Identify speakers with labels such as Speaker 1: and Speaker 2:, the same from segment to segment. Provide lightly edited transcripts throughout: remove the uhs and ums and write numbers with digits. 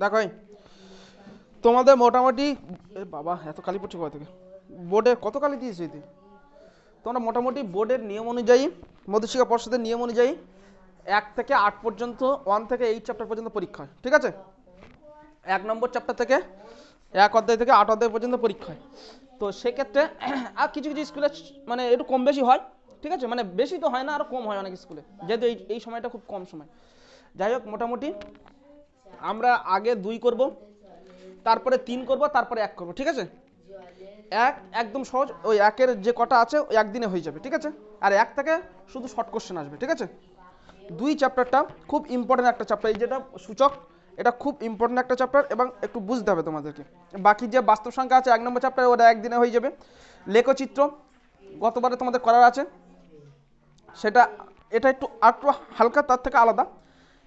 Speaker 1: দেখো তোমাদের মোটামুটি বাবা এত কালি পড়ছে কোথা থেকে বোর্ডে কত কালি দিয়েছি তুই তোমরা মোটামুটি বোর্ডের নিয়ম অনুযায়ী মধ্যশিক্ষা পর্ষদের নিয়ম অনুযায়ী 1 থেকে 8 পর্যন্ত 1 থেকে 8 চ্যাপ্টার পর্যন্ত পরীক্ষা হয়, ঠিক আছে? 1 নম্বর চ্যাপ্টার থেকে 1 অধ্যায় থেকে 8 অধ্যায় পর্যন্ত পরীক্ষা হয়। তো সেক্ষেত্রে আর কিছু কিছু স্কুলে মানে একটু কম বেশি হয়, ঠিক আছে? মানে বেশি তো হয় না, আরও কম হয় অনেক স্কুলে, যেহেতু এই সময়টা খুব কম সময়। যাই হোক, মোটামুটি আমরা আগে 2 করব, তারপরে 3 করব, তারপরে 1 করব, ঠিক আছে? একদম সহজ, ওই 1-এর যে কটা আছে ওই একদিনে হয়ে যাবে, ঠিক আছে? আর 1 থেকে শুধু শর্ট কোশ্চেন আসবে, ঠিক আছে? 2 চ্যাপ্টারটা খুব ইম্পর্টেন্ট একটা চ্যাপ্টার, এই যেটা সূচক, এটা খুব ইম্পর্টেন্ট একটা চ্যাপ্টার এবং একটু বুঝতে হবে তোমাদেরকে। বাকি যে বাস্তব সংখ্যা আছে 1 নম্বর চ্যাপ্টারে, ওটা একদিনে হয়ে যাবে। লেখচিত্র গতবারে তোমাদের করার আছে, সেটা এটা একটু একটু হালকা, তার থেকে আলাদা,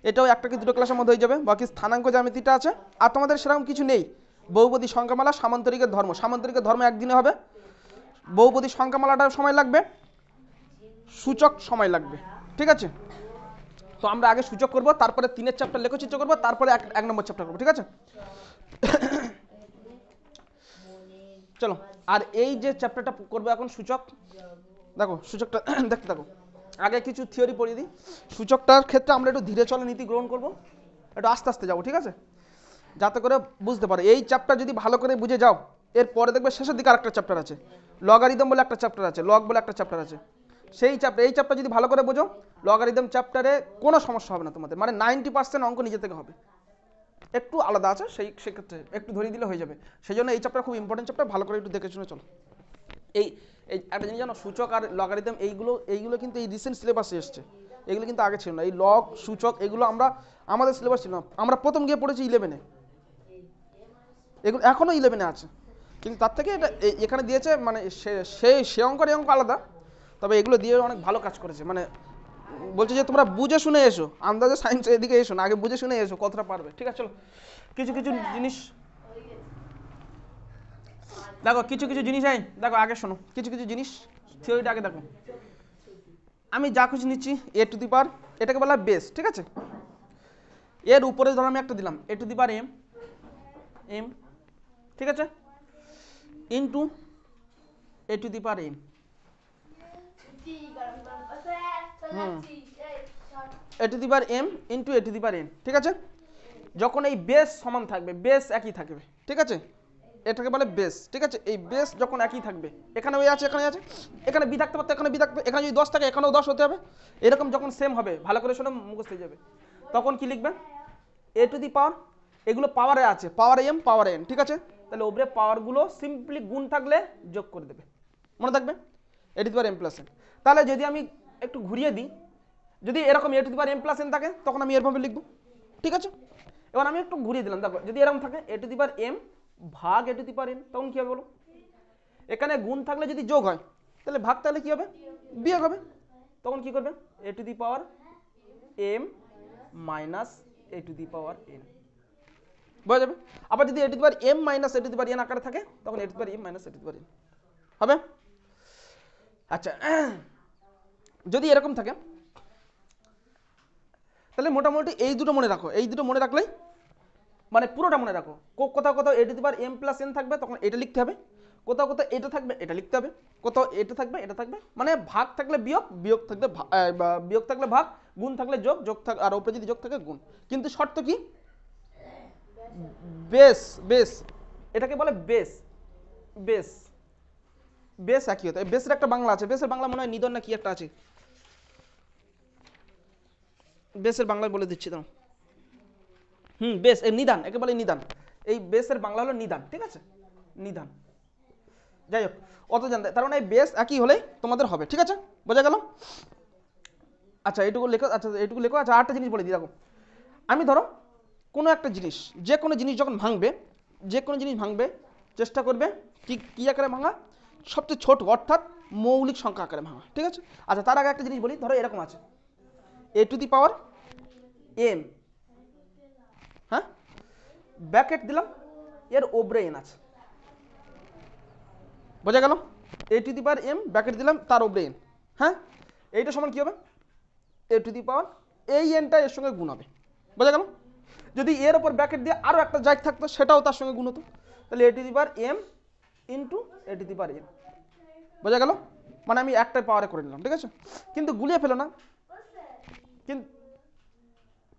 Speaker 1: এটাও 1 কি 2 ক্লাসের মধ্যে হয়ে যাবে। বাকি স্থানাঙ্ক জ্যামিতিটা আছে, আর তোমাদের সেরকম কিছু নেই। বহুপদী সংখ্যামালা, সামান্তরিকের ধর্ম, সামান্তরিকের ধর্ম একদিনে হবে, বহুপদী সংখ্যামালাটাও সময় লাগবে, সূচক সময় লাগবে, ঠিক আছে? তো আমরা আগে সূচক করব, তারপরে 3-এর চ্যাপ্টার লেখচিত্র করব, তারপরে 1 নম্বর চ্যাপ্টার করব, ঠিক আছে? চলো, আর এই যে চ্যাপ্টারটা করবো এখন সূচক, দেখো সূচকটা দেখতে থাকো। আগে কিছু থিওরি পড়িয়ে দিই। সূচকটার ক্ষেত্রে আমরা একটু ধীরে চলে নীতি গ্রহণ করব, একটু আস্তে আস্তে যাবো, ঠিক আছে? যাতে করে বুঝতে পারো। এই চ্যাপ্টার যদি ভালো করে বুঝে যাও, এরপরে দেখবে শেষের দিকে আরেকটা চ্যাপ্টার আছে, লগারিদম বলে একটা চ্যাপ্টার আছে, লগ বলে একটা চ্যাপ্টার আছে। এই চ্যাপ্টার যদি ভালো করে বোঝো, লগারিদম চ্যাপ্টারে কোনো সমস্যা হবে না তোমাদের, মানে 90% অঙ্ক নিজে থেকে হবে। একটু আলাদা আছে, সেক্ষেত্রে একটু ধরিয়ে দিলে হয়ে যাবে। সেই জন্য এই চ্যাপ্টার খুব ইম্পর্টেন্ট চ্যাপ্টার, ভালো করে একটু দেখে শুনে চলো। এই এই একটা জিনিস জানো, সূচক আর লগারিদম এইগুলো কিন্তু এই রিসেন্ট সিলেবাসে এসছে, এগুলো কিন্তু আগে ছিল না। এই লগ সূচক এগুলো আমাদের সিলেবাস ছিল না, আমরা প্রথম গিয়ে পড়েছি 11-এ, এগুলো এখনও 11-এ আছে, কিন্তু তার থেকে এটা এখানে দিয়েছে, মানে সে অঙ্ক এই অঙ্ক আলাদা, তবে এগুলো দিয়ে অনেক ভালো কাজ করেছে। মানে বলছে যে তোমরা বুঝে শুনে এসো, আন্দাজে সায়েন্স এদিকে এসো না, আগে বুঝে শুনে এসো, কতটা পারবে, ঠিক আছে? চলো, কিছু কিছু জিনিস দেখো, কিছু কিছু জিনিস দেখো, আগে শোনো, কিছু কিছু জিনিস থিওরিটা আগে দেখো। আমি যা কিছু নিচ্ছি এ টু দি পাওয়ার, এটাকে বলা হয় বেস, ঠিক আছে? এর উপরে ধরো আমি একটা দিলাম এ টু দি পাওয়ার এম, ঠিক আছে, into A to the power M. A to the power M into A to the power N, ঠিক আছে? যখন এই বেস সমান থাকবে, বেস একই থাকবে, ঠিক আছে? এটাকে বলে বেস, ঠিক আছে? এই বেস যখন একই থাকবে, এখানে ওই আছে, এখানে আছে, এখানে বি থাকতে পারতো, এখানে বি থাকবে, এখানে যদি 10 থাকে এখানেও 10 হতে হবে, এরকম যখন সেম হবে, ভালো করে শোনো, মুখস্থ হয়ে যাবে। তখন কি লিখবে? এ টু দি পাওয়ার, এগুলো পাওয়ারে আছে, পাওয়ার এম পাওয়ার এন, ঠিক আছে? তাহলে ওপরে পাওয়ারগুলো সিম্পলি গুণ থাকলে যোগ করে দেবে, মনে থাকবে, a to the power m plus n. তাহলে যদি আমি একটু ঘুরিয়ে দিই, যদি এরকম a to the power m plus n থাকে, তখন আমি এরভাবে লিখবো, ঠিক আছে? এবার আমি একটু ঘুরিয়ে দিলাম, দেখো যদি এরকম থাকে a to the power M ভাগ এ টু দি পাওয়ার এন, তখন কি হবে বলো? এখানে গুণ থাকলে যদি যোগ হয়, তাহলে ভাগ তাহলে কি হবে? বিয়োগ হবে। তখন কি করবে? A to the power m minus a to the power n, বোঝা যাবে? আবার যদি a to the power m minus a to the power n আকারে থাকে, তখন a to the power m minus a to the power n হবে। আচ্ছা, যদি এরকম থাকে, তাহলে মোটামুটি এই দুটো মনে রাখো, এই দুটো মনে রাখলেই মানে পুরোটা মনে রাখো। কোথাও কোথাও a to the power m plus n থাকবে, তখন এটা লিখতে হবে। কোথাও কোথাও এটা থাকবে, এটা লিখতে হবে। কোথাও এটা থাকবে, এটা থাকবে, মানে ভাগ থাকলে বিয়োগ, বিয়োগ থাকলে বিয়োগ থাকলে ভাগ, গুণ থাকলে যোগ, যোগ থাক আর উপরে যদি যোগ থাকে গুণ। কিন্তু শর্ত কি? বেস, বেস এটাকে বলে বেস, বেস বেস একই হতে। বেসের একটা বাংলা আছে, বেসের বাংলা মনে হয় নিদন না কি একটা আছে, বেসের বাংলায় বলে দিচ্ছি দাও। বেস এই নিদান, একে বলে নিদান। এই বেসের বাংলা হলো নিদান, ঠিক আছে? নিদান। যাই হোক, অত জানতে, তার মানে এই বেস একই হলেই তোমাদের হবে, ঠিক আছে? বোঝা গেল? আচ্ছা এইটুকু লেখো, আচ্ছা এইটুকু লেখো। আচ্ছা আরেকটা জিনিস বলে দিই, দেখো আমি ধরো কোনো একটা জিনিস, যে কোনো জিনিস যখন ভাঙবে, যে কোনো জিনিস ভাঙবে, চেষ্টা করবে কি আকারে ভাঙা? সবচেয়ে ছোট, অর্থাৎ মৌলিক সংখ্যা আকারে ভাঙা, ঠিক আছে? আচ্ছা তার আগে একটা জিনিস বলি, ধরো এরকম আছে a to the power m, হ্যাঁ, ব্র্যাকেট দিলাম, এর ওপরে এন আছে, বোঝা গেল? A to the power m bracket দিলাম, তার ওপরে এন, হ্যাঁ, এইটা সমান কি হবে? এ টু দি পাওয়ার এই এনটা এর সঙ্গে গুণ হবে, বোঝা গেল? যদি এর ওপর ব্র্যাকেট দিয়ে আরও একটা জায়গ থাকতো সেটাও তার সঙ্গে গুণ হতো, তাহলে a to the power m into a to the power n. বোঝা গেল? মানে আমি একটাই পাওয়ারে করে নিলাম, ঠিক আছে? কিন্তু গুলিয়ে ফেলো না,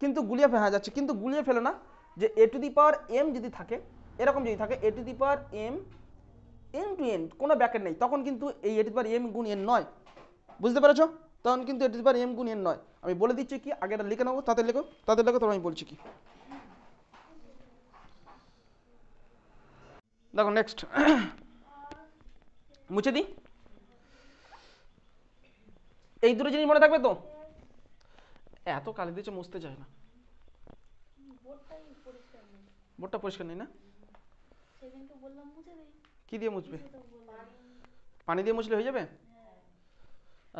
Speaker 1: কিন্তু গুলিয়ে ফেলা যাচ্ছে, কিন্তু গুলিয়ে ফেলো না যে এ টু দি পাওয়ার এম যদি থাকে, এরকম যদি থাকে a to the power m n to n, কোনো ব্র্যাকেট নেই, তখন কিন্তু এই a to the power m গুণ এন নয়। বুঝতে পেরেছো? তখন কিন্তু a to the power m গুণ এন নয়। আমি বলে দিচ্ছি কি, আগে এটা লিখে নেবো, তাতে লেখো, তখন আমি বলছি কি। দেখো নেক্সট মুছে দিই। এই দুটো জিনিস মনে থাকবে তো? এত কালি দিয়েছে মুছতে চায় না, বোর্ডটা পরিষ্কার নেই না? কি দিয়ে মুছবে? পানি দিয়ে মুছলে হয়ে যাবে?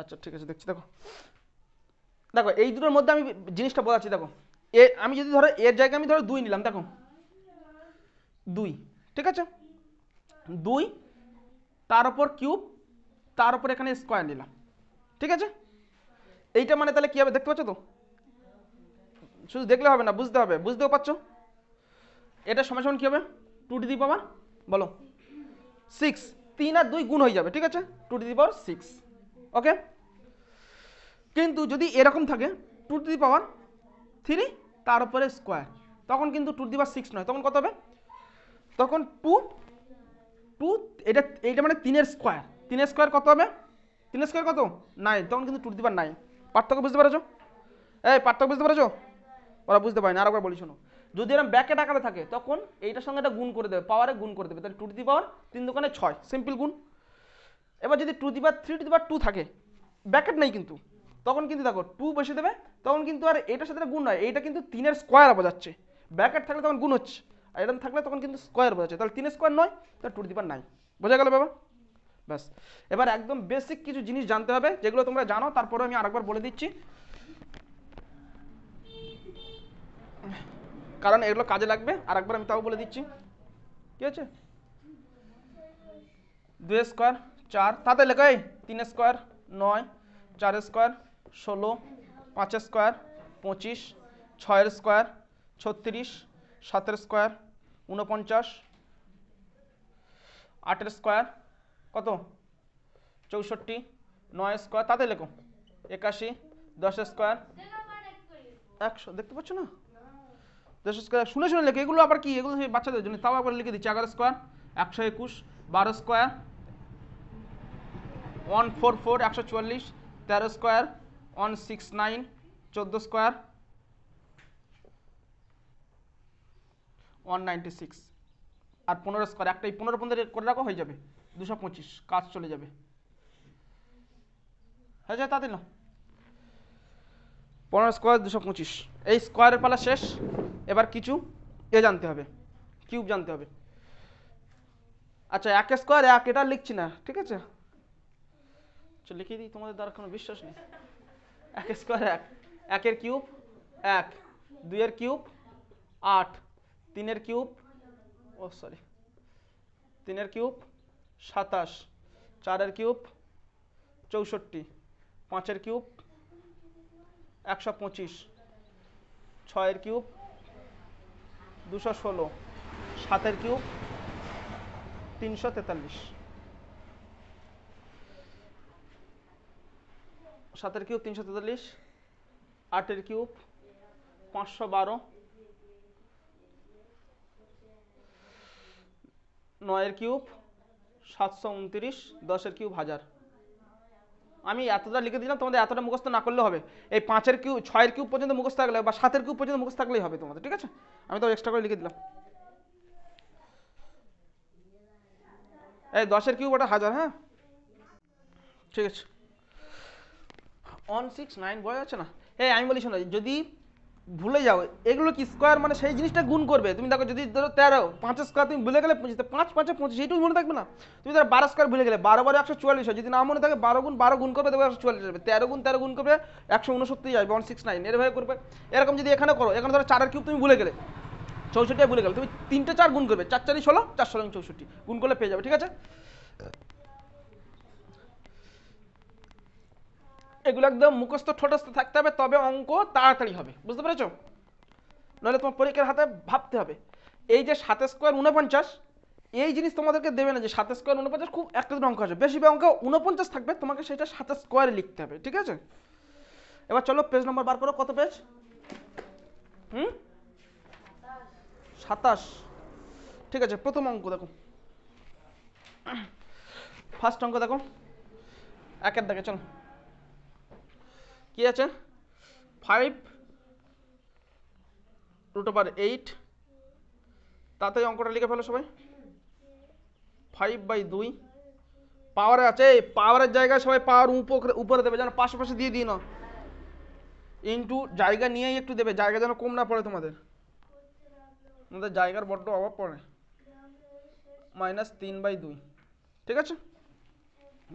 Speaker 1: আচ্ছা ঠিক আছে, দেখছি। দেখো দেখো এই দুটোর মধ্যে আমি জিনিসটা বোঝাচ্ছি। দেখো আমি যদি ধরো এর জায়গায় আমি ধরো 2 নিলাম, দেখো 2, ঠিক আছে? 2 তার উপর কিউব, তার উপর এখানে স্কোয়ার নিলাম, ঠিক আছে? এইটা মানে তাহলে কি হবে দেখতে পাচ্ছ তো? শুধু দেখলে হবে না, বুঝতে হবে, বুঝতেও পারছো? এটা সমান সমান কি হবে? 2 টু দি পাওয়ার বলো 6, 3 আর 2 গুণ হয়ে যাবে, ঠিক আছে? 2 টু দি পাওয়ার 6, ওকে? কিন্তু যদি এরকম থাকে 2 টু দি পাওয়ার 3 তার উপরে স্কোয়ার, তখন কিন্তু 2 টু দি পাওয়ার 6 নয়, তখন কত হবে? তখন 2 এটা এইটা মানে 3 এর স্কোয়ার, 3 এর স্কোয়ার কত হবে? 3 এর স্কোয়ার কত? 9, তখন কিন্তু 2 টু দি পাওয়ার 9। পার্থক্য বুঝতে পেরেছো? এই পার্থক্য বুঝতে পেরেছো? ওরা বুঝতে পারে না, আরেকবার বলি শোনো। যদি এরকম ব্র্যাকেট আকারে থাকে তখন এইটার সঙ্গে এটা গুণ করে দেবে, পাওয়ারে গুণ করে দেবে, তাহলে 2 টু দি পাওয়ার 3 দোকানে 6, সিম্পল গুণ। এবার যদি 2 two the power 3 to the পাওয়ার 2 থাকে, ব্র্যাকেট নেই কিন্তু, তখন কিন্তু দেখো 2 বসে দেবে, তখন কিন্তু আর এটার সাথে গুণ নয়, এইটা কিন্তু 3 এর স্কোয়ার বোঝাচ্ছে। ব্র্যাকেট থাকলে তখন গুণ হচ্ছে, আর এটা থাকলে তখন কিন্তু স্কোয়ার বোঝাচ্ছে, তাহলে 3 স্কোয়ার নয়, তাহলে 2 টু দি পাওয়ার 9। বোঝা গেল বাবা? ব্যাস। এবার একদম বেসিক কিছু জিনিস জানতে হবে যেগুলো তোমরা জানো, তারপরে আমি আরেকবার বলে দিচ্ছি, কারণ এগুলো কাজে লাগবে। আর একবার আমি তাও বলে দিচ্ছি, ঠিক আছে? 2 স্কোয়ার 4, তাতে লেখো 3 square 9, 4 square 16, 5 square 25, 6 square 36, 7 square 49, 8 square কত 64, 9 স্কোয়ার তাতে লেখো 81, 10 স্কোয়ার 100। দেখতে পাচ্ছ না? 10 স্কোয়ার শুনে শুনে লেখো, এগুলো আবার কি, এগুলো সেই বাচ্চাদের জন্য, তাও আবার লিখে দিচ্ছি। 11 স্কোয়ার 121, 12 স্কোয়ার 144, 144, 13 স্কোয়ার 169, 14 স্কোয়ার 196, আর 15 স্কোয়ার একটাই 15 15 করে রাখো, হয়ে যাবে 225, কাজ চলে যাবে। হয়ে যায় তাতে না? 15 স্কোয়ার 225, এই স্কোয়ারের পালা শেষ। এবার কিছু জানতে হবে, কিউব জানতে হবে। আচ্ছা 1 স্কোয়ার 1, এটা লিখছি না, ঠিক আছে? লিখে দিই, তোমাদের দ্বারা কোনো বিশ্বাস নেই। 1 স্কোয়ার 1, 1 এর কিউব 1, 2 এর কিউব 8, 3 এর কিউব 3 এর কিউব 27, 4 এর কিউব 64, 5 এর কিউব 125, 6 এর কিউব 216, 7 এর কিউব 343, 7 এর কিউব 343, 8 এর কিউব 512, 9 এর কিউব 729, 10 এর কিউব 1000। আমি এতটা লিখে দিলাম, তোমাদের এতটা মুখস্থ না করলে হবে। এই 5 এর কিউব 6 এর কিউব পর্যন্ত মুখস্থ থাকলে বা 7 এর কিউব পর্যন্ত মুখস্থ থাকলেই হবে তোমাদের, ঠিক আছে? আমি তো এক্সট্রা করে লিখে দিলাম। এই 10 এর কিউব ওটা 1000, হ্যাঁ ঠিক আছে। 169 বোঝা যাচ্ছে না? আমি বলি শোনো, যদি ভুলে যাও এগুলো কি স্কোয়ার মানে সেই জিনিসটা গুণ করবে। তুমি দেখো যদি ধরো 13, 5 স্কোয়ার তুমি ভুলে গেলে 25, 5 5 25, এইটুকু মনে থাকবে না? তুমি ধরো 12 স্কোয়ার ভুলে গেলে 12 12 144 হয়, যদি না মনে থাকে 12 গুণ 12 গুণ করবে দেখবে 144 যাবে, 13 গুণ 13 গুণ করবে 169 যাবে, 169 এরভাবে করবে। এরকম যদি এখানে করো, এখানে ধরো 4 এর কিউব তুমি ভুলে গেলে 64 ভুলে গেলে, তুমি 3টে 4 গুণ করবে, 4 4 16, 4 16 64 গুণ করলে পেয়ে যাবে, ঠিক আছে? এগুলো একদম মুখস্থ ঠোঁটস্থ থাকতে হবে, তবে অঙ্ক তাড়াতাড়ি হবে, বুঝতে পেরেছো? নইলে তোমার পরীক্ষার হাতে ভাবতে হবে এই যে 7 স্কোয়ার 49, এই জিনিস তোমাদেরকে দেবে না যে 7 স্কোয়ার 49 খুব একটা দুটো অঙ্ক আছে, বেশি অঙ্ক 49 থাকবে, তোমাকে সেটা 7 স্কোয়ারে লিখতে হবে, ঠিক আছে। এবার চলো পেজ নম্বর বার করো, কত পেজ? 27। ঠিক আছে, প্রথম অঙ্ক দেখো, ফার্স্ট অঙ্ক দেখো, একের দাগে চলো, কি আছে? 5√8, তাতে অঙ্কটা লিখে ফেলো সবাই। 5/2 পাওয়ারে আছে, পাওয়ারের জায়গায় সবাই পাওয়ার উপরে দেবে, যেন পাশাপাশি দিয়ে দিই না, ইন্টু জায়গা নিয়েই একটু দেবে, জায়গা যেন কম না পড়ে তোমাদের জায়গার বড্ড অভাব পড়ে। -3/2, ঠিক আছে।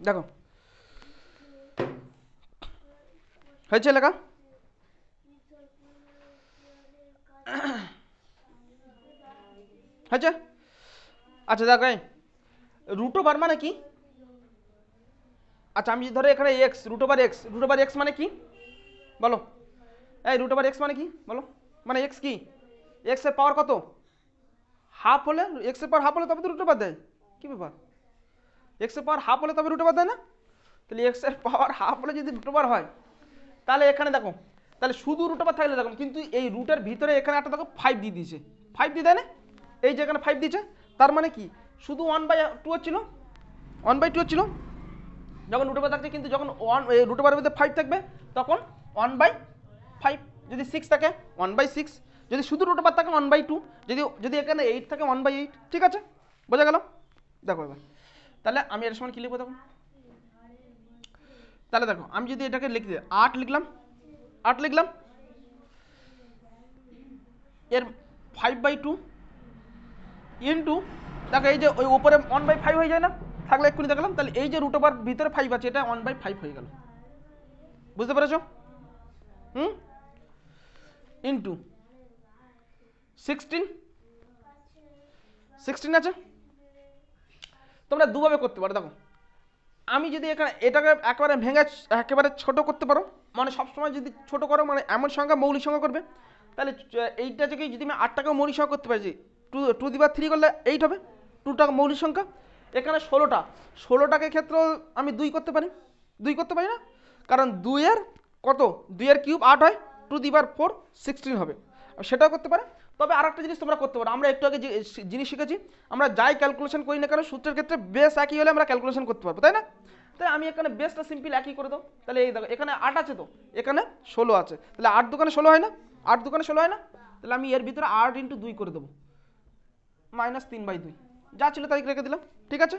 Speaker 1: দেখো হয়েছে লেখা? হয়েছে? আচ্ছা দেখো, √ওভার মানে কি? আচ্ছা আমি ধরো এখানে x, √x মানে কি বলো? এই √x মানে কি বলো? মানে x কি? x এর পাওয়ার কত? হাফ হলে, x এর পাওয়ার হাফ হলে তবে তো √ওভার দেয়। কি ব্যাপার? x এর পাওয়ার হাফ হলে তবে √ওভার দেয় না? তাহলে x এর পাওয়ার হাফ হলে যদি √ওভার হয়, তাহলে এখানে দেখো, তাহলে শুধু √ওভার থাকলে দেখো, কিন্তু এই রুটের ভিতরে এখানে একটা দেখো 5 দিয়ে দিয়েছে, 5 দিয়ে দেয় না? এই যে এখানে 5 দিয়েছে, তার মানে কি শুধু 1/2 ছিল, 1/2 ছিল যখন √ওভার থাকছে, কিন্তু যখন √ওভারের মধ্যে 5 থাকবে তখন 1/5, যদি 6 থাকে 1/6, যদি শুধু √ওভার থাকে 1/2, যদি এখানে 8 থাকে 1/8, ঠিক আছে, বোঝা গেল? দেখো এবার তাহলে আমি এর সময় কি লিখবো দেখো, তাহলে দেখো আমি যদি এটাকে লিখি 8 লিখলাম, এর 5/2 ইন্টু, দেখো এই যে ওই উপরে 1/5 হয়ে যায় না, থাকলে এক্ষুনি দেখলাম, তাহলে এই যে √ওভার ভিতরে 5 আছে, এটা 1/5 হয়ে গেল, বুঝতে পেরেছো? ইন্টু 16 আছে। তোমরা দুভাবে করতে পারো, দেখো আমি যদি এটাকে একেবারে ভেঙে একেবারে ছোট করতে পারো, মানে সবসময় যদি ছোট করো মানে এমন সংখ্যা মৌলিক সংখ্যা করবে, তাহলে এইটা থেকে যদি আমি 8টাকে মৌলিক সংখ্যা করতে পারছি, 2^3 করলে 8 হবে, 2টা মৌলিক সংখ্যা। এখানে 16টাকে ক্ষেত্রেও আমি 2 করতে পারি, না, কারণ 2 এর কত, 2 এর কিউব 8 হয়, 2^4 16 হবে, সেটাও করতে পারে। তবে আর একটা জিনিস তোমরা করতে পারো, আমরা একটু আগে যে জিনিস শিখেছি, আমরা যাই ক্যালকুলেশন করি না কেন সূত্রের ক্ষেত্রে বেস একই হলে আমরা ক্যালকুলেশন করতে পারবো, তাই না? তাই আমি এখানে বেসটা সিম্পল একই করে দাও, তাহলে এই দেখো এখানে 8 আছে, তো এখানে 16 আছে, তাহলে 8 দোকানে 16 হয় না? 8 দোকানে 16 হয় না? তাহলে আমি এর ভিতরে 8 × 2 করে দেবো, -3/2, যা ছিল তাই রেখে দিলাম, ঠিক আছে।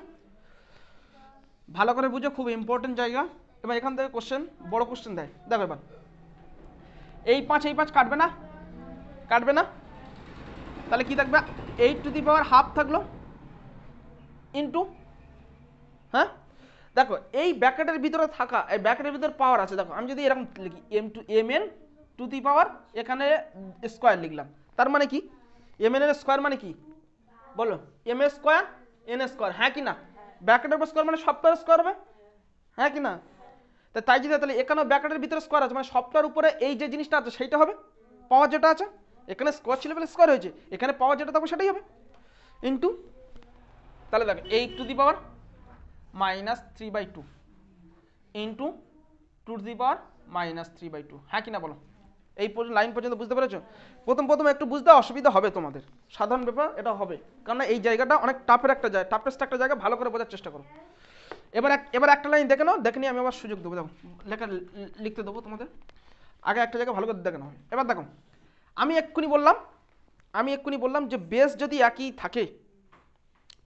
Speaker 1: ভালো করে বুঝো, খুব ইম্পর্টেন্ট জায়গা। এবার এখান থেকে কোশ্চেন, বড় কোশ্চেন দেয়, দেখো এবার এই 5 কাটবে না, তাহলে কি থাকবে? 8^½ থাকলো ইন্টু, হ্যাঁ দেখো এই ব্র্যাকেটের ভিতরে থাকা, এই ব্র্যাকেটের ভিতরে পাওয়ার আছে, দেখো আমি যদি এরকম লিখি mn² এখানে স্কোয়ার লিখলাম, তার মানে কি mn এর স্কোয়ার মানে কি বলো? m² n², হ্যাঁ কি না? ব্র্যাকেটের উপর স্কোয়ার মানে সবটার স্কোয়ার হবে, হ্যাঁ কি না? তাই যদি, তাহলে এখানেও ব্র্যাকেটের ভিতরে স্কোয়ার আছে, মানে সবটার উপরে এই যে জিনিসটা আছে সেইটা হবে, পাওয়ার যেটা আছে, এখানে স্কোয়ার ছিল বলে স্কোয়ার হয়েছে, এখানে পাওয়ার যেটা থাকবে সেটাই হবে, ইন্টু, তাহলে দেখো 8^-3/2 ইন্টু 2^-3/2, হ্যাঁ কি না বলো? এই লাইন পর্যন্ত বুঝতে পেরেছো? প্রথম একটু বুঝতে অসুবিধা হবে তোমাদের, সাধারণ ব্যাপার এটা হবে, কারণ এই জায়গাটা অনেক টাফেস্ট একটা জায়গা, ভালো করে বোঝার চেষ্টা করো। এবার একটা লাইন দেখে নাও, দেখে নিয়ে আমি আবার সুযোগ দেবো, দেখো লিখতে দেবো তোমাদের, আগে একটা জায়গা ভালো করে দেখে নাও। এবার দেখো আমি এক্ষুনি বললাম যে বেস যদি একই থাকে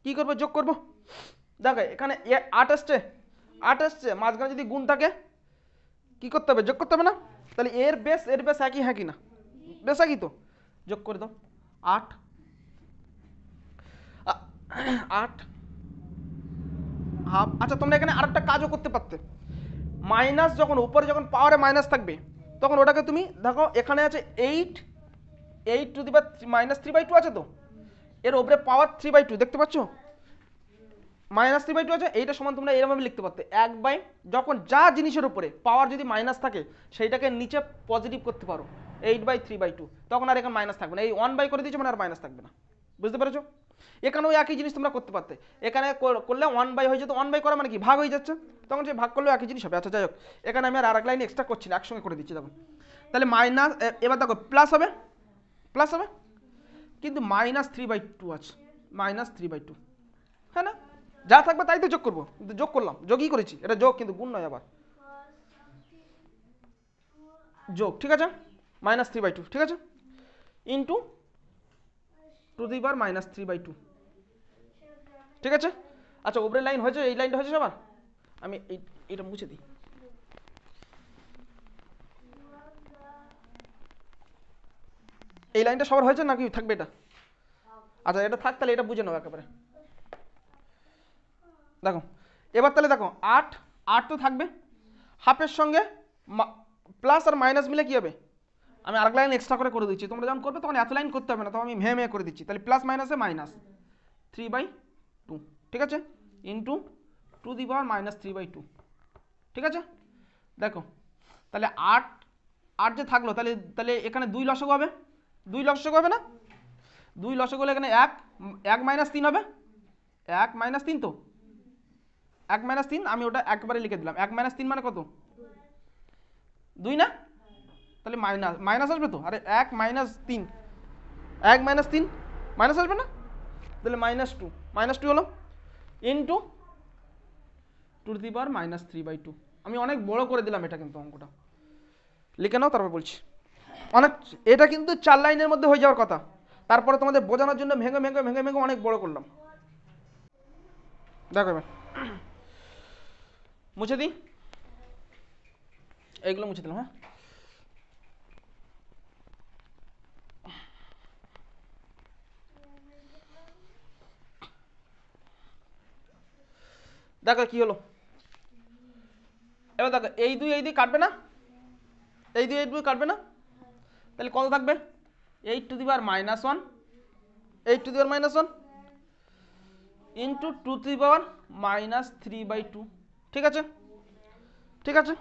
Speaker 1: কি করবো? যোগ করবো। দেখো এখানে 8 আসছে, মাঝখানে যদি গুণ থাকে কি করতে হবে? যোগ করতে হবে না? তাহলে এর বেস একই, হ্যাঁ কি না? বেস একই, তো যোগ করে দাও 8 হাফ। আচ্ছা তোমরা এখানে আরেকটা কাজও করতে পারতে, মাইনাস যখন উপরে যখন পাওয়ারে মাইনাস থাকবে তখন ওটাকে তুমি দেখো, এখানে আছে 8^-3/2 আছে, তো এর উপরে পাওয়ার 3/2 দেখতে পাচ্ছ, -3/2 আছে, এইটা সমান তোমরা এরকম লিখতে পারতে, যখন যা জিনিসের উপরে পাওয়ার যদি মাইনাস থাকে সেইটাকে নিচে পজিটিভ করতে পারো, 8/3/2, তখন আর এখানে মাইনাস থাকবে না, এই 1 করে দিয়েছে মানে আর মাইনাস থাকবে না। বুঝতে পেরেছো? এখানেও একই জিনিস তোমরা করতে পারতে, এখানে করলে 1 হয়ে যেত, 1 করা মানে কি ভাগ হয়ে যাচ্ছে, তখন সে ভাগ করলেও একই জিনিস হবে। আচ্ছা যাই হোক, এখানে আমি আর এক লাইন এক্সট্রা করছি না, একসঙ্গে করে দিচ্ছি। দেখো তাহলে মাইনাস, এবার দেখো প্লাস হবে, প্লাস হবে, কিন্তু -3/2 আছে, -3/2, হ্যাঁ না? যা থাকবে তাই তো যোগ করবো, কিন্তু যোগ করলাম, যোগই করেছি, এটা যোগ কিন্তু গুণ নয়, আবার যোগ, ঠিক আছে, -3/2, ঠিক আছে, ইন্টু -3/2, ঠিক আছে। আচ্ছা উপরের লাইন হয়েছে, এই লাইনটা হয়েছে সবার, আমি এইটা মুছে দিই। এই লাইনটা সবার হয়েছে নাকি থাকবে এটা? আচ্ছা এটা থাক, তাহলে এটা বুঝে নাও একেবারে। দেখো এবার তাহলে দেখো 8 তো থাকবে, হাফের সঙ্গে প্লাস আর মাইনাস মিলে কি হবে, আমি আরেক লাইন এক্সট্রা করে দিচ্ছি, তোমরা যখন করবে তখন এত লাইন করতে হবে না, তখন আমি ভেঙে করে দিচ্ছি। তাহলে প্লাস মাইনাসে -3/2, ঠিক আছে, ইন্টু -3/2, ঠিক আছে। দেখো তাহলে 8 যে থাকলো, তাহলে তাহলে এখানে 2 লসগু হবে, 2 লসগু হবে না, 2 লসগু হলে এখানে 1 -3 হবে, 1 - 3, তো 1 - 3 আমি ওটা একবারে লিখে দিলাম, 1 - 3 মানে কত, 2 না, তাহলে মাইনাস আসবে তো, আরে 1 - 3, 1 - 3 মাইনাস আসবে না, তাহলে -2 হলো, ইন্টু -3/2। আমি অনেক বড় করে দিলাম এটা, কিন্তু অঙ্কটা লিখে নাও, তারপর বলছি। অনেক, এটা কিন্তু 4 লাইনের মধ্যে হয়ে যাওয়ার কথা, তারপরে তোমাদের বোঝানোর জন্য ভেঙে ভেঙে ভেঙে ভেঙে অনেক বড় করলাম। দেখো এবার মুছে দিই, এইগুলো মুছে দিলাম, হ্যাঁ। দেখো কি হলো, এবার দেখো এই দুই কাটবে না, এই দুই কাটবে না, তাহলে কত থাকবে, 8⁻1, 8⁻1 ইন্টু 2⁻3/2, ঠিক আছে, ঠিক আছে।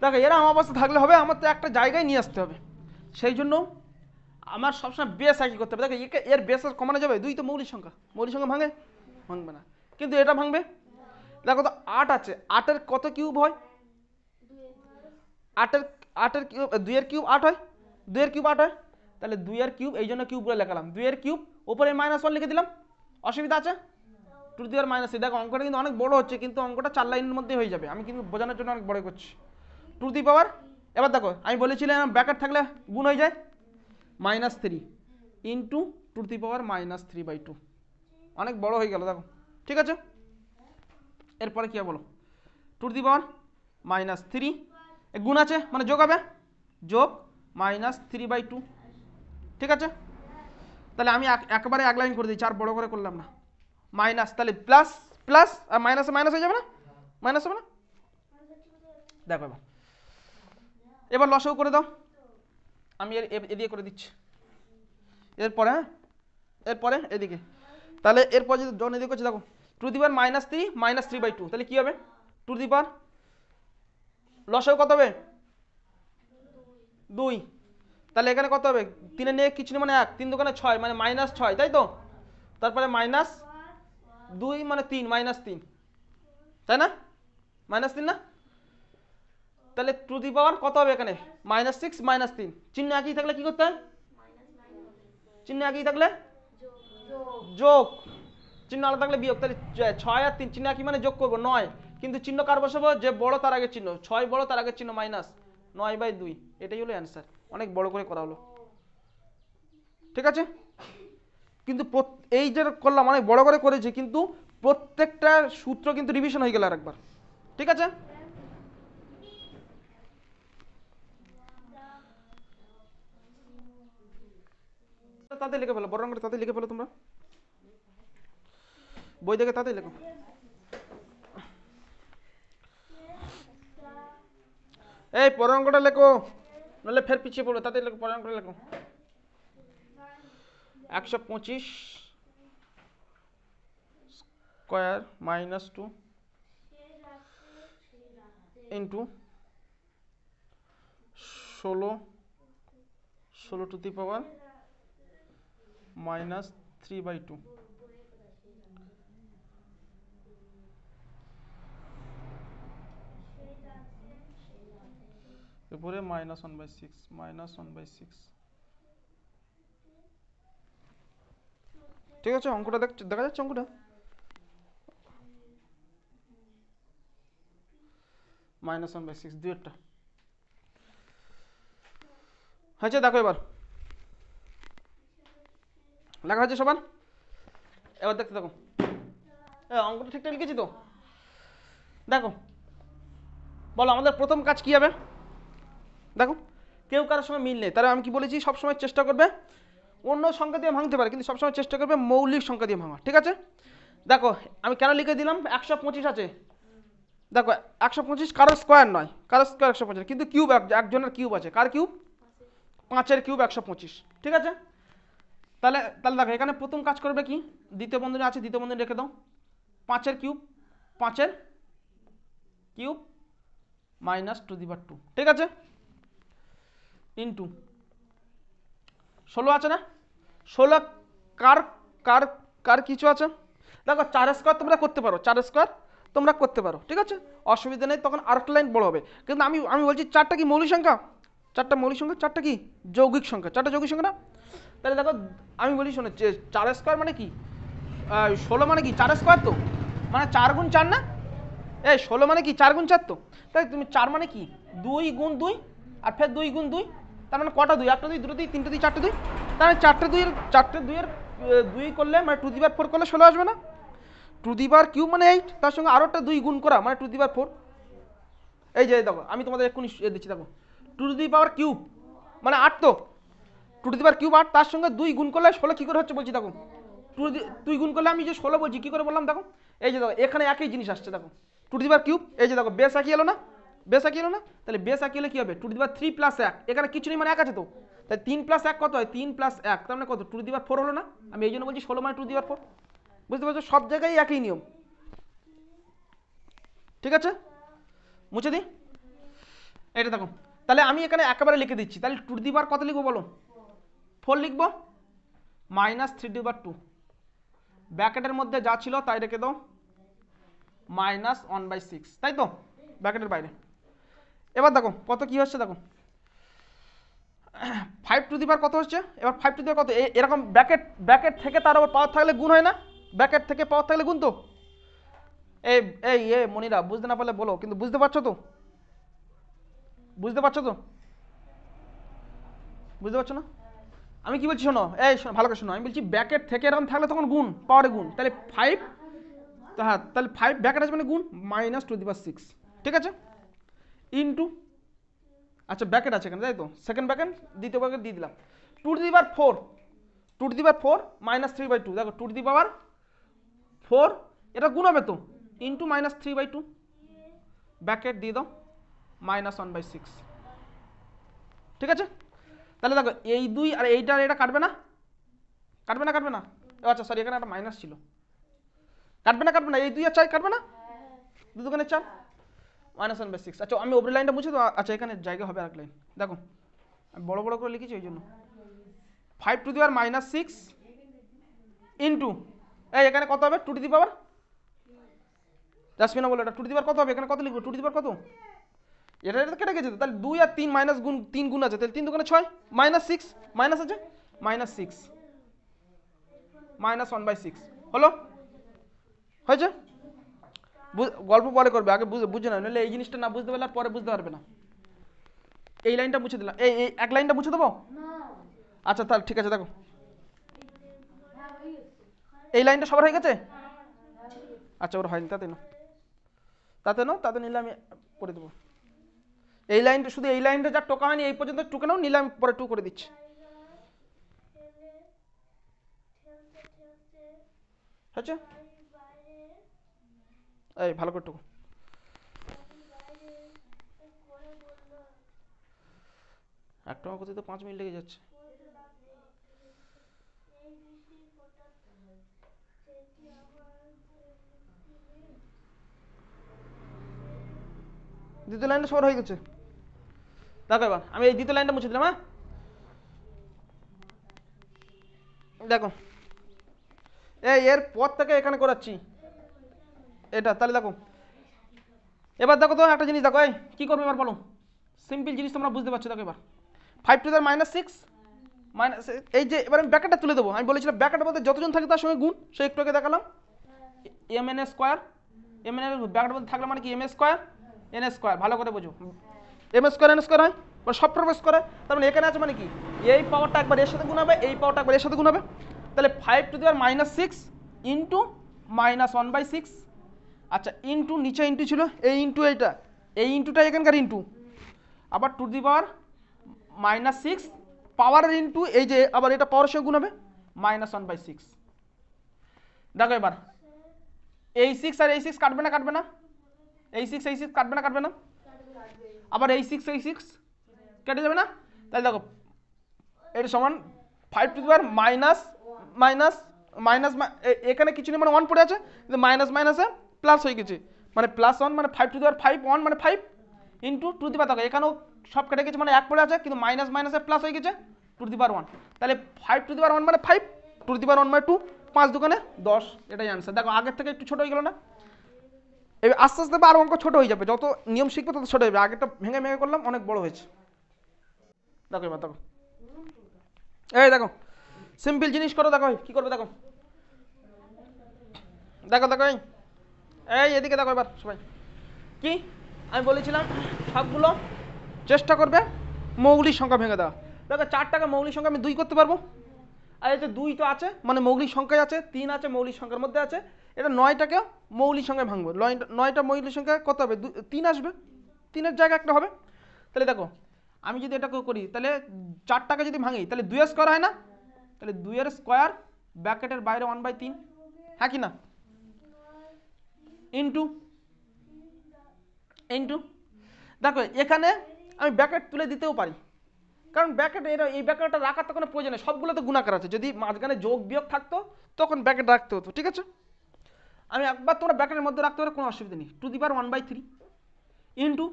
Speaker 1: দেখো এরা আমার অবস্থা থাকলে হবে, আমার তো একটা জায়গায় নিয়ে আসতে হবে, সেই জন্য আমার সবসময় বেস একই করতে হবে। দেখো এর বেস কমানো যাবে, 2 তো মৌলিক সংখ্যা, মৌলিক সংখ্যা ভাঙবে না, কিন্তু এটা ভাঙবে। দেখো তো 8 আছে, 8-এর কত কিউব হয়, 8-এর কিউব, 2-এর কিউব 8 হয়, 2-এর কিউব 8 হয়, তাহলে 2-এর কিউব, এই জন্য কিউব বলে লেখালাম, 2-এর কিউব উপরে -1 লিখে দিলাম, অসুবিধা আছে, -3। দেখো অঙ্কটা কিন্তু অনেক বড় হচ্ছে, কিন্তু অঙ্কটা 4 লাইনের মধ্যে হয়ে যাবে, আমি কিন্তু বোঝানোর জন্য অনেক বড় করছি। টু দি পাওয়ার, এবার দেখো আমি বলেছিলাম ব্র্যাকেট থাকলে গুণ হয়ে যায়, -3 ইন্টু 2⁻3/2, অনেক বড় হয়ে গেল দেখো, ঠিক আছে। এরপরে কি হবে বলো, 2⁻3, গুণ আছে মানে যোগ হবে, যোগ -3/2, ঠিক আছে। তাহলে আমি একবারে এক লাইন করে দিচ্ছি, আর বড় করে করলাম না, মাইনাস, তাহলে প্লাস প্লাস আর মাইনাসে মাইনাস হয়ে যাবে না, মাইনাস হবে না। দেখো এবার লসও করে দাও, আমি এদিকে করে দিচ্ছি, এরপরে, হ্যাঁ এরপরে এদিকে, তাহলে এরপর যদি যখন এদিকে করছি দেখো, 2⁻3 -3/2, তাহলে কি হবে, 2 লসও কত হবে, 2, তাহলে এখানে কত হবে, 3 নিয়ে কিছু মানে 1, 3 দোকানে 6 মানে -6, তাই তো, তারপরে -2 মানে 3, -3, তাই না, -3 না, তাহলে 2 কত হবে এখানে, -6 -3, চিহ্ন একই থাকলে কি করতে হয়, চিহ্ন একই থাকলে যোগ, চিহ্ন আলাদা থাকলে বিয়োগ, তাহলে 6 আর 3 চিহ্ন একই মানে যোগ করবো 9, কিন্তু চিহ্ন কার বসাবো, যে বড় তার আগে চিহ্ন, 6 বড় তার আগে চিহ্ন -9/2, এটাই হলো অ্যান্সার, অনেক বড় করে করা হলো, ঠিক আছে। কিন্তু এই যে করলাম অনেক বড় করে করেছি, কিন্তু প্রত্যেকটা সূত্র কিন্তু রিভিশন হয়ে গেল আরেকবার, ঠিক আছে। তাতে লিখে ফেলো, বড় করে তাতে লিখে ফেলো, তোমরা বই দেখে তাতে লেখো। এই পরের অঙ্কটা লেখো, নাহলে ফের পিছিয়ে পড়ো, তাতে লেখো, পরের অঙ্কটা লেখো। 125 স্কোয়ার -2 ইন্টু 16 16⁻³ -3/2। উপরে -1/6 -1/6। ঠিক আছে, অঙ্কটা দেখা যাচ্ছে অঙ্কটা? -1/6 দুইটা হয়েছে। দেখো এবার লেখা হয়েছে সবার। এবার দেখতে দেখো, অঙ্কটা ঠিকঠাক লিখেছি তো? দেখো বলো আমাদের প্রথম কাজ কি হবে। দেখো কেউ কারোর সঙ্গে মিল নেই, তাহলে আমি কি বলেছি, সবসময় চেষ্টা করবে অন্য সংখ্যা দিয়ে ভাঙতে পারে, কিন্তু সবসময় চেষ্টা করবে মৌলিক সংখ্যা দিয়ে ভাঙা। ঠিক আছে, দেখো আমি কেন লিখে দিলাম 125 আছে। দেখো 125 কারো স্কোয়ার নয়, কারো স্কোয়ার 125, কিন্তু কিউব একজনের কিউব আছে। কার কিউব? 5-এর কিউব 125। ঠিক আছে, তাহলে তাহলে দেখো এখানে প্রথম কাজ করবে কি, দ্বিতীয় বন্ধনী আছে, দ্বিতীয় বন্ধনী রেখে দাও। 5-এর কিউব, 5-এর কিউব -2/2। ঠিক আছে, ইন্টু 16 আছে না? 16 কার কার কার কিছু আছে? দেখো 4 স্কোয়ার তোমরা করতে পারো, 4 স্কোয়ার তোমরা করতে পারো। ঠিক আছে, অসুবিধা নেই, তখন আরেকটা লাইন বড় হবে। কিন্তু আমি আমি বলছি 4টা কি মৌলিক সংখ্যা? 4টা মৌলিক সংখ্যা, 4টা কি যৌগিক সংখ্যা? 4টা যৌগিক সংখ্যা না? তাহলে দেখো আমি বলি শোনো, 4 স্কোয়ার মানে কি, 16 মানে কি 4 স্কোয়ার, তো মানে 4 গুণ 4 না? 16 মানে কি 4 গুণ 4 তো? তাই তুমি 4 মানে কি 2 গুণ 2 আর ফের 2 গুণ 2, তার মানে কটা 2? একটা 2, দুটো 2, তিনটে 2, চারটে 2। তার মানে 4টে 2-এর 2 করলে মানে 2^4 করলে 16 আসবে না? 2^3 মানে 8, তার সঙ্গে আরো একটা 2 গুণ করা মানে 2^4। এই যে দেখো আমি তোমাদের এক্ষুনি দিচ্ছি, দেখো 2^3 মানে 8 তো, 2^3 8, তার সঙ্গে 2 গুণ করলে 16 কি করে হচ্ছে বলছি। দেখো 2 গুণ করলে আমি যে 16 বলছি কি করে বললাম, দেখো এই যে দেখো এখানে একই জিনিস আসছে। দেখো 2^3, এই যে দেখো বেস একই এলো না? বেস একই এলো না? তাহলে বেস একই হলে কি হবে, 2^3 + 1, এখানে কিছু নেই মানে 1 আছে তো, তাই 3 + 1 কত হয়, 3 + 1 তার মানে কত, 2^4 হলো না? আমি এই জন্য বলছি 16 মানে 2^4। বুঝতে পারছো, সব জায়গায় একই নিয়ম। ঠিক আছে, মুছে দিই এটা। দেখো তাহলে আমি এখানে একেবারে লিখে দিচ্ছি, তাহলে 2^4 কত লিখবো বলো? 4 লিখবো, -3/2, ব্র্যাকেটের মধ্যে যা ছিল তাই রেখে দাও, -1/6, তাই তো, ব্র্যাকেটের বাইরে। এবার দেখো কত কি হচ্ছে, দেখো 5^, কত হচ্ছে এবার 5^, কত? এরকম ব্র্যাকেট ব্র্যাকেট থেকে তার উপর পাওয়ার থাকলে গুণ হয় না? ব্র্যাকেট থেকে পাওয়ার থাকলে গুণ তো। এই এই এ মনিরা বুঝতে না পারলে বলো, কিন্তু বুঝতে পারছো তো? বুঝতে পারছো তো? বুঝতে পারছো না? আমি কি বলছি শোনো, এই শোনো ভালো করে শোনো, আমি বলছি ব্র্যাকেট থেকে এরকম থাকলে তখন গুণ, পাওয়ারে গুণ। তাহলে 5, হ্যাঁ তাহলে 5 ব্র্যাকেট আছে মানে গুণ -2/6। ঠিক আছে, ইন্টু, আচ্ছা ব্র্যাকেট আছে এখানে তাই তো, সেকেন্ড ব্র্যাকেট দ্বিতীয় ব্র্যাকেট দিয়ে দিলাম, 2^4 -3/2। দেখো 2^4 এটা গুণ হবে তো, ইন্টু -3/2, ব্র্যাকেট দিয়ে দাও -1/6। ঠিক আছে, তাহলে দেখো এই 2 আর এইটা আর এটা কাটবে না? কাটবে না? কাটবে না? আচ্ছা সরি, এখানে একটা মাইনাস ছিল, কাটবে না? কাটবে না? এই 2 আর 4 কাটবে না? 2 দোকানে 4, -1/6। আচ্ছা আমি ওপরের লাইনটা মুছে দেবো। আচ্ছা এখানে জায়গা হবে আরেক লাইন, দেখো আমি বড় বড় করে লিখেছি ওই জন্য। 5^-6 ইন্টু, এই এখানে কত হবে, 2^, জাসমিনা বলো এটা 2^, কত হবে এখানে, কত লিখবো 2^, কত? এটা এটা কেটে গেছে তো, তাহলে 2 আর 3 মাইনাস গুণ 3 গুণ আছে, তাহলে 3 দোকানে 6, -6 মাইনাস আছে, -6 -1/6 হলো, হয়েছে? গল্প পরে করবে, আগে বুঝে না, নাহলে এই জিনিসটা না বুঝতে পারলে আর পরে বুঝতে পারবে না। এই লাইনটা মুছে দিলাম, এই এক লাইনটা মুছে দেবো। আচ্ছা তাহলে ঠিক আছে, দেখো এই লাইনটা সবার হয়ে গেছে। আচ্ছা ওর হয়নি, তাতে তাতে নিলে আমি করে দেবো। এই লাইনটা শুধু এই লাইনটা যা টোকা হয়নি এই পর্যন্ত টুকে নাও, নিলে আমি পরে 2 করে দিচ্ছি। আচ্ছা এই ভালো করে টুকো, একটা করতে তো 5 মিনিট লেগে যাচ্ছে। দ্বিতীয় লাইনটা সবার হয়ে গেছে। দেখো এবার আমি এই দ্বিতীয় লাইনটা মুছে দিলাম, হ্যাঁ দেখো এই এর পর থেকে এখানে করাচ্ছি এটা, তাহলে দেখো এবার দেখো তো একটা জিনিস দেখো, এই কি করবে এবার বলো, সিম্পল জিনিস তোমরা বুঝতে পারছো। দেখো এবার 5 টু দি পাওয়ার -6 মাইনাস, এই যে এবার আমি ব্র্যাকেটটা তুলে দেবো, আমি বলেছিলাম ব্র্যাকেটের মধ্যে যতজন থাকে তার সঙ্গে গুণ, সে একটু আগে দেখালাম M N square, M N এর ব্র্যাকেটের মধ্যে থাকলে মানে কি এম স্কোয়ার এন স্কোয়ার, ভালো করে বোঝো, এম স্কোয়ার এন স্কোয়ার হয় মানে সব প্রবেশ করে, তার মানে এখানে আছে মানে কি এই পাওয়ারটা একবার এর সাথে গুণ হবে, এই পাওয়ারটা একবার এর সাথে গুণ হবে, তাহলে 5 টু দি পাওয়ার -6 ইন্টু -1/6, আচ্ছা ইন্টু নিচে ইন্টু ছিল এই ইন্টু এইটা, এই ইন্টুটা এখানকার ইন্টু, আবার টু দি পাওয়ার -6 পাওয়ারের ইন্টু এই যে আবার এটা পাওয়ারের সঙ্গে গুণ হবে -1/6। দেখো এবার এই 6 আর এই 6 কাটবে না, কাটবে না, এই 6 এই 6 কাটবে না, কাটবে না, আবার এই 6 এই 6 কেটে যাবে না, তাহলে দেখো এটা সমান 5 two the power minus minus minus, এখানে কিছু নেই মানে 1 পড়ে আছে, কিন্তু মাইনাস মাইনাসে প্লাস হয়ে গেছে, মানে +1 মানে 5 টু দি পাওয়ার 5 1 মানে 5 ইন্টু টু দি পাওয়ার, দেখো এখানেও সব কেটে গেছে মানে 1 পড়ে আছে, কিন্তু মাইনাস মাইনাসে প্লাস হয়ে গেছে টু দি পাওয়ার 1, তাহলে 5 টু দি পাওয়ার 1 মানে 5, টু দি পাওয়ার 1 মানে 2, 5 দুগুণে 10, এটাই অ্যান্সার। দেখো আগের থেকে একটু ছোট হয়ে গেল না, এবার আস্তে আস্তে আরো অঙ্ক ছোট হয়ে যাবে, যত নিয়ম শিখবে তত ছোট হবে, আগেরটা ভেঙে ভেঙে করলাম অনেক বড় হয়েছে। দেখো এবার দেখো, এই দেখো সিম্পল জিনিস করো, দেখো কি করবে, দেখো দেখো দেখো এই এদিকে দেখো এবার সবাই, কি আমি বলেছিলাম সবগুলো চেষ্টা করবে মৌলিক সংখ্যা ভেঙে দেওয়া। দেখো 4টাকে মৌলিক সংখ্যা আমি 2 করতে পারবো, আর এই যে 2 তো আছে মানে মৌলিক সংখ্যায় আছে, 3 আছে মৌলিক সংখ্যার মধ্যে আছে, এটা 9টাকে মৌলিক সংখ্যায় ভাঙবো, 9টা মৌলিক সংখ্যা কত হবে, 3 আসবে, 3-এর জায়গায় একটা হবে, তাহলে দেখো আমি যদি এটাকে করি তাহলে 4টাকে যদি ভাঙি তাহলে 2 স্কোয়ার হয় না, তাহলে 2 স্কোয়ার ব্র্যাকেটের বাইরে 1/3, হ্যাঁ কি না, ইন্টু ইন্টু, দেখো এখানে আমি ব্র্যাকেট তুলে দিতেও পারি, কারণ ব্র্যাকেট এই ব্র্যাকেটটা রাখার তো কোনো প্রয়োজন নেই, সবগুলো তো গুণাকার আছে, যদি মাঝখানে যোগ বিয়োগ থাকতো তখন ব্র্যাকেট রাখতে হতো, ঠিক আছে, আমি একবার তোমরা ব্র্যাকেটের মধ্যে রাখতে পারো, কোনো অসুবিধা নেই, to the power 1/3 into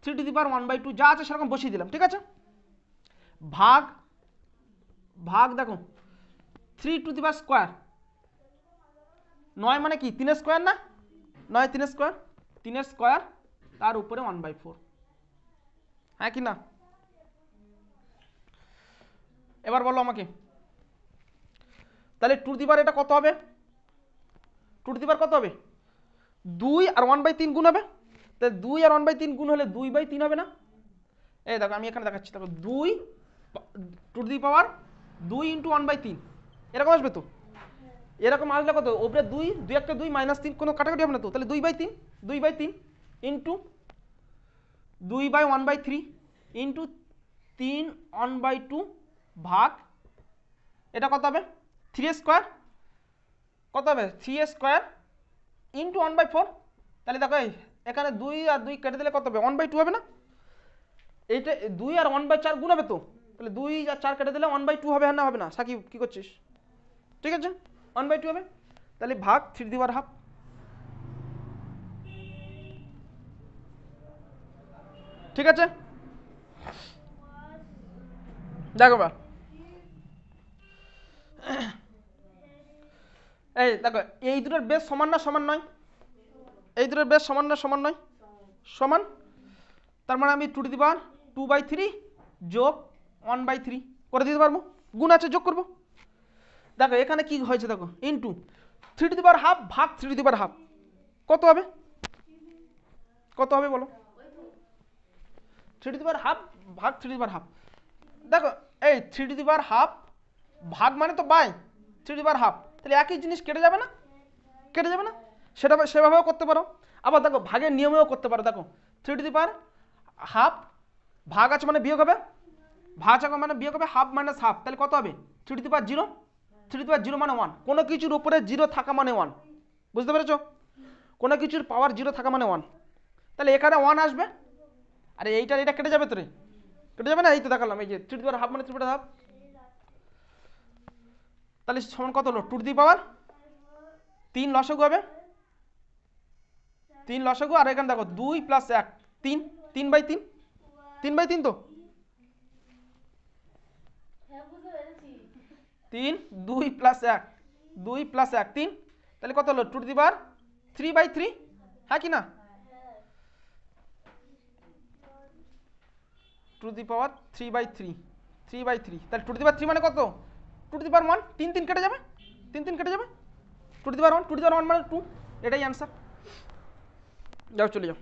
Speaker 1: 3 to the power 1/2 যা আছে সেরকম বসিয়ে দিলাম, ঠিক আছে, ভাগ ভাগ দেখো 3 টু দি পাওয়ার স্কোয়ার, 9 মানে কি 3 স্কোয়ার না, 9 3 স্কোয়ার, 3 স্কোয়ার তার উপরে 1/4, হ্যাঁ কি না, এবার বলো আমাকে তাহলে টু দি পাওয়ার এটা কত হবে, টু দি পাওয়ার কত হবে, 2 আর 1/3 গুণ হবে, তাহলে 2 আর 1/3 গুণ হলে 2/3 হবে না, এই দেখো আমি এখানে দেখাচ্ছি, দেখো 2 টু দি পাওয়ার 2 ইন্টু 1/3 এরকম আসবে তো, এরকম আসলে কত ওপরে 2 2 একটা 2 -3 কোনো কাটাকাটি হবে না তো, তাহলে 2/3 ইন্টু 2/1/3 ইন্টু 3 1/2 ভাগ, এটা কত হবে 3 স্কোয়ার, কত হবে 3 স্কোয়ার ইন্টু 1/4, তাহলে দেখো এখানে 2 আর 2 কেটে দিলে কত হবে 1/2 হবে না, এইটা 2 আর 1/4 গুণ হবে তো, তাহলে 2 আর 4 কেটে দিলে 1/2 হবে, হ্যাঁ না হবে না, সাকিব কি করছিস, ঠিক আছে 1/2 হবে, তাহলে ভাগ 3 দি পাওয়ার হাফ, ঠিক আছে, দেখো বা এই দেখো এই দুটোর বেশ সমান না সমান নয়, এই দুটোর বেশ সমান না সমান নয়, সমান, তার মানে আমি 2 টু দি পাওয়ার 2/3 যোগ 1/3 করে দিতে পারবো, গুণ আছে যোগ করবো, দেখো এখানে কি হয়েছে দেখো into 3 to the power half ভাগ 3 টু দি পাওয়ার হাফ, কত হবে, কত হবে বলো, 3 টু দি পাওয়ার হাফ ভাগ 3 টু দি পাওয়ার হাফ, দেখো এই 3 টু দি পাওয়ার হাফ ভাগ মানে তো by 3 to the power half, তাহলে একই জিনিস কেটে যাবে না, কেটে যাবে না, সেটা সেভাবেও করতে পারো, আবার দেখো ভাগের নিয়মেও করতে পারো, দেখো 3 টু দি পাওয়ার হাফ ভাগ আছে মানে বিয়োগ হবে, ভাগ আছে মানে বিয়োগ হবে, হাফ মাইনাস হাফ, তাহলে কত হবে 3 to the power 0, 3 to the পাওয়ার 0 মানে 1, কোনো কিছুর উপরে 0 থাকা মানে 1, বুঝতে পেরেছো, কোনো কিছুর পাওয়ার 0 থাকা মানে 1, তাহলে এখানে 1 আসবে, আরে এইটা এটা কেটে যাবে তো রে, কেটে যাবে না, এই তো দেখালাম এই যে 3 টু দি পাওয়ার হাফ মানে 3 টু দি পাওয়ার হাফ, তাহলে সমান কত হলো 2 টু দি পাওয়ার 3 লসাগু হবে, 3 লসাগু, আর এখানে দেখো 2 + 1 3, 3/3 3/3 তো 3 2 প্লাস 1 2 প্লাস 1 3, তাহলে কত হলো 2^3 হ্যাঁ কি না, 2^3 3/3, তাহলে 2^3 মানে কত 2^1, 3 3 কেটে যাবে, 3 3 কেটে যাবে, 2^1 মানে 2, এটাই অ্যান্সার। যাও চলে যাও।